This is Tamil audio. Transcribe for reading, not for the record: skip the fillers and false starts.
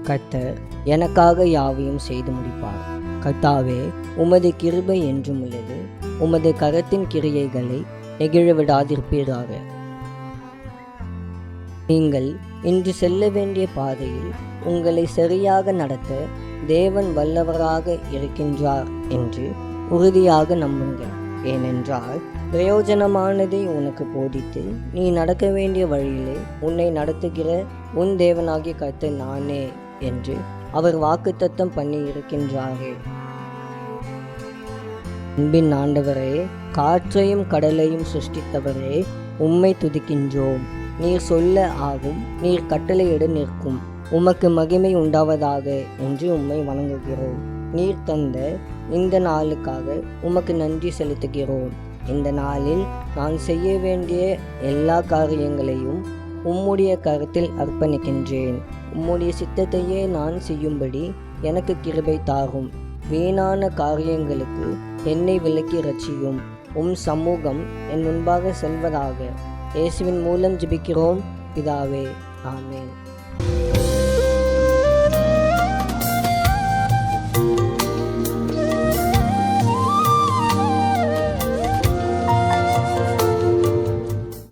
கர்த்தர் எனக்காக யாவையும் செய்து முடிப்பார். கர்த்தாவே, உமது கிருபை என்றும் உள்ளது. உமது கரத்தின் கிரியைகளை நெகிழ விடாதிருப்பீராக. நீங்கள் இன்று செல்ல வேண்டிய பாதையில் உங்களை சரியாக நடத்த தேவன் வல்லவராக இருக்கின்றார் என்று உறுதியாக நம்புங்கள். ஏனென்றால் பிரயோஜனமானதை உனக்கு போதித்து நீ நடக்க வேண்டிய வழியிலே உன்னை நடத்துகிற உன் தேவனாகிய கர்த்தர் நானே என்று அவர் வாக்குத்தத்தம் பண்ணி இருக்கின்றாரே. அன்பின் ஆண்டவரே, காற்றையும் கடலையும் சிருஷ்டித்தவரே, உம்மை துதிக்கின்றோம். நீர் சொல்ல ஆகும், நீர் கட்டளையிட நிற்கும். உமக்கு மகிமை உண்டாவதாக என்று உம்மை வணங்குகிறோம். நீர் தந்த இந்த நாளுக்காக உமக்கு நன்றி செலுத்துகிறோம். இந்த நாளில் நான் செய்ய வேண்டிய எல்லா காரியங்களையும் உம்முடைய கருத்தில் அர்ப்பணிக்கின்றேன். உம்முடைய சித்தத்தையே நான் செய்யும்படி எனக்கு கிருபை தாரும். வீணான காரியங்களுக்கு என்னை விலக்கி ரட்சியும். சமூகம் என் முன்பாக செல்வதாக. இயேசுவின் மூலம் ஜெபிக்கிறோம் பிதாவே, ஆமென்.